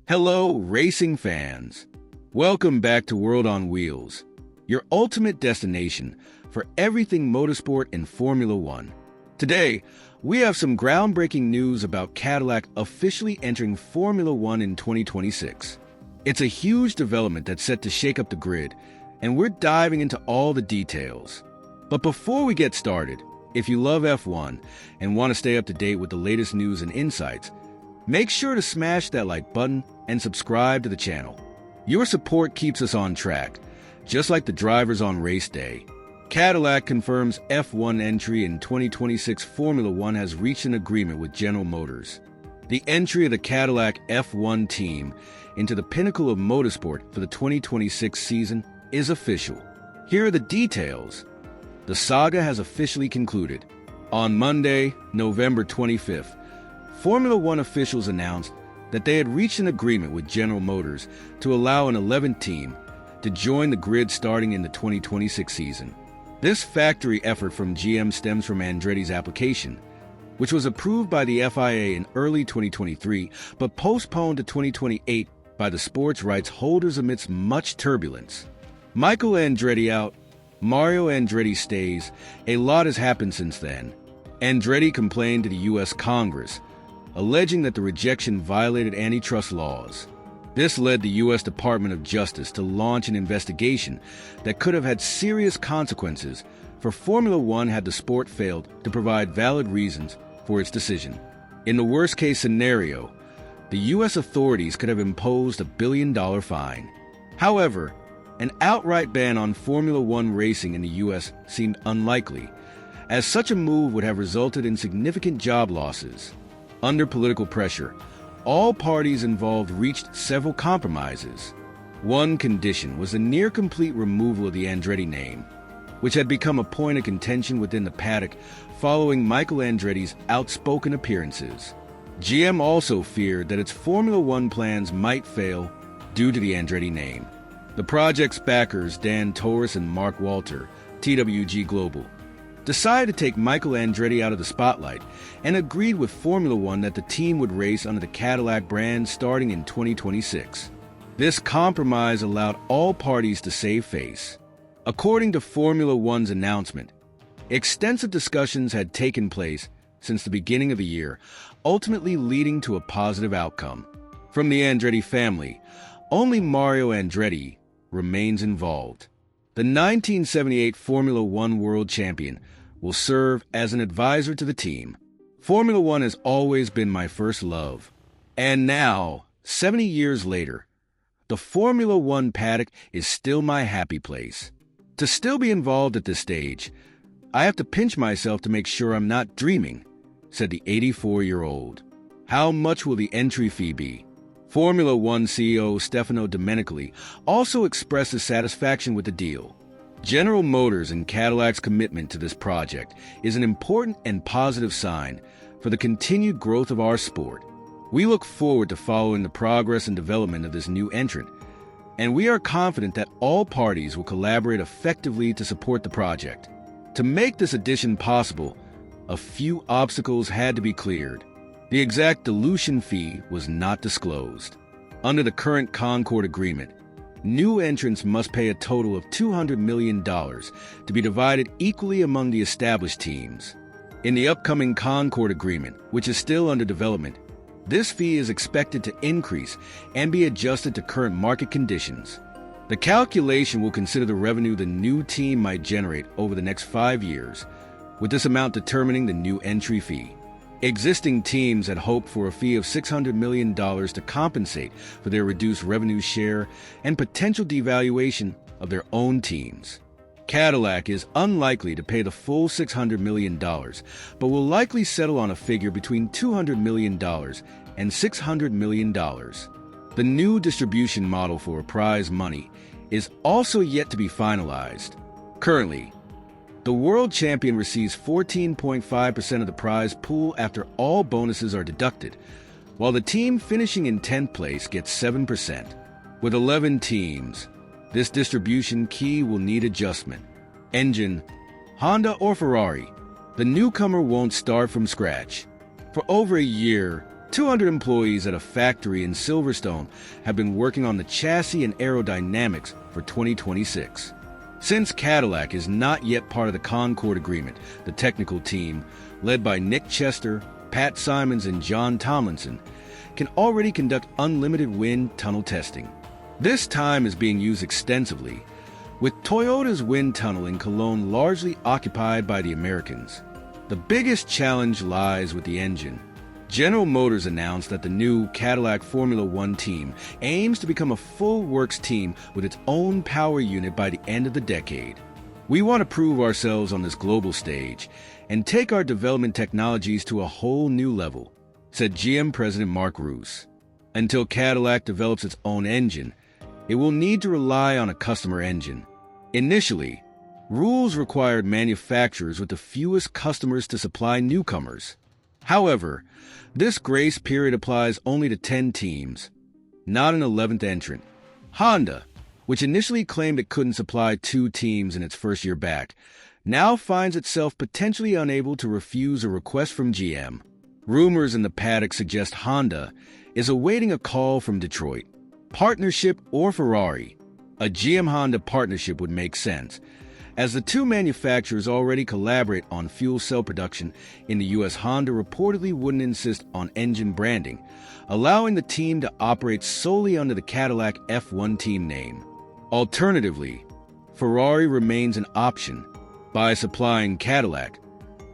Hello, racing fans. Welcome back to World on Wheels, your ultimate destination for everything motorsport and Formula One. Today, we have some groundbreaking news about Cadillac officially entering Formula One in 2026. It's a huge development that's set to shake up the grid, and we're diving into all the details. But before we get started, if you love F1 and want to stay up to date with the latest news and insights, make sure to smash that like button and subscribe to the channel. Your support keeps us on track, just like the drivers on race day. Cadillac confirms F1 entry in 2026. Formula One has reached an agreement with General Motors. The entry of the Cadillac F1 team into the pinnacle of motorsport for the 2026 season is official. Here are the details. The saga has officially concluded. On Monday, November 25th, Formula One officials announced that they had reached an agreement with General Motors to allow an 11th team to join the grid starting in the 2026 season. This factory effort from GM stems from Andretti's application, which was approved by the FIA in early 2023 but postponed to 2028 by the sports rights holders amidst much turbulence. Michael Andretti out, Mario Andretti stays. A lot has happened since then. Andretti complained to the U.S. Congress, alleging that the rejection violated antitrust laws. This led the U.S. Department of Justice to launch an investigation that could have had serious consequences for Formula One had the sport failed to provide valid reasons for its decision. In the worst-case scenario, the U.S. authorities could have imposed a billion-dollar fine. However, an outright ban on Formula One racing in the U.S. seemed unlikely, as such a move would have resulted in significant job losses. Under political pressure, all parties involved reached several compromises. One condition was the near-complete removal of the Andretti name, which had become a point of contention within the paddock following Michael Andretti's outspoken appearances. GM also feared that its Formula One plans might fail due to the Andretti name. The project's backers, Dan Torres and Mark Walter, TWG Global, decided to take Michael Andretti out of the spotlight and agreed with Formula One that the team would race under the Cadillac brand starting in 2026. This compromise allowed all parties to save face. According to Formula One's announcement, extensive discussions had taken place since the beginning of the year, ultimately leading to a positive outcome. From the Andretti family, only Mario Andretti remains involved. The 1978 Formula One world champion will serve as an advisor to the team. Formula One has always been my first love. And now, 70 years later, the Formula One paddock is still my happy place. To still be involved at this stage, I have to pinch myself to make sure I'm not dreaming, said the 84-year-old. How much will the entry fee be? Formula One CEO Stefano Domenicali also expressed his satisfaction with the deal. General Motors and Cadillac's commitment to this project is an important and positive sign for the continued growth of our sport. We look forward to following the progress and development of this new entrant, and we are confident that all parties will collaborate effectively to support the project. To make this addition possible, a few obstacles had to be cleared. The exact dilution fee was not disclosed. Under the current Concord Agreement, new entrants must pay a total of $200 million to be divided equally among the established teams. In the upcoming Concord Agreement, which is still under development, this fee is expected to increase and be adjusted to current market conditions. The calculation will consider the revenue the new team might generate over the next 5 years, with this amount determining the new entry fee. Existing teams had hoped for a fee of $600 million to compensate for their reduced revenue share and potential devaluation of their own teams. Cadillac is unlikely to pay the full $600 million, but will likely settle on a figure between $200 million and $600 million. The new distribution model for prize money is also yet to be finalized. Currently, the world champion receives 14.5% of the prize pool after all bonuses are deducted, while the team finishing in 10th place gets 7%. With 11 teams, this distribution key will need adjustment. Engine, Honda or Ferrari, the newcomer won't start from scratch. For over a year, 200 employees at a factory in Silverstone have been working on the chassis and aerodynamics for 2026. Since Cadillac is not yet part of the Concord Agreement, the technical team, led by Nick Chester, Pat Simons, and John Tomlinson, can already conduct unlimited wind tunnel testing. This time is being used extensively, with Toyota's wind tunnel in Cologne largely occupied by the Americans. The biggest challenge lies with the engine. General Motors announced that the new Cadillac Formula One team aims to become a full works team with its own power unit by the end of the decade. We want to prove ourselves on this global stage and take our development technologies to a whole new level, said GM President Mark Roos. Until Cadillac develops its own engine, it will need to rely on a customer engine. Initially, rules required manufacturers with the fewest customers to supply newcomers. However, this grace period applies only to 10 teams, not an 11th entrant. Honda, which initially claimed it couldn't supply 2 teams in its first year back, now finds itself potentially unable to refuse a request from GM. Rumors in the paddock suggest Honda is awaiting a call from Detroit. Partnership or Ferrari, a GM-Honda partnership would make sense, as the two manufacturers already collaborate on fuel cell production. In the U.S., Honda reportedly wouldn't insist on engine branding, allowing the team to operate solely under the Cadillac F1 team name. Alternatively, Ferrari remains an option. By supplying Cadillac,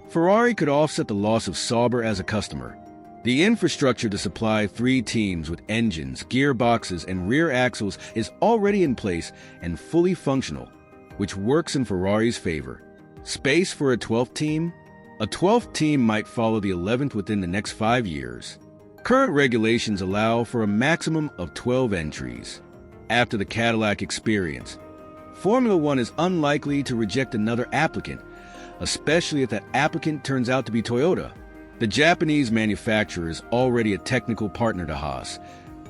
Ferrari could offset the loss of Sauber as a customer. The infrastructure to supply 3 teams with engines, gearboxes, and rear axles is already in place and fully functional, which works in Ferrari's favor. Space for a 12th team? A 12th team might follow the 11th within the next 5 years. Current regulations allow for a maximum of 12 entries. After the Cadillac experience, Formula One is unlikely to reject another applicant, especially if that applicant turns out to be Toyota. The Japanese manufacturer is already a technical partner to Haas,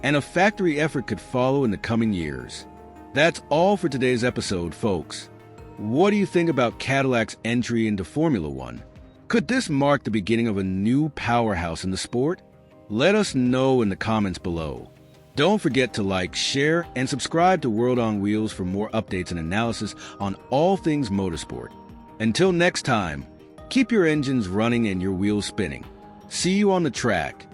and a factory effort could follow in the coming years. That's all for today's episode, folks. What do you think about Cadillac's entry into Formula One? Could this mark the beginning of a new powerhouse in the sport? Let us know in the comments below. Don't forget to like, share, and subscribe to World on Wheels for more updates and analysis on all things motorsport. Until next time, keep your engines running and your wheels spinning. See you on the track.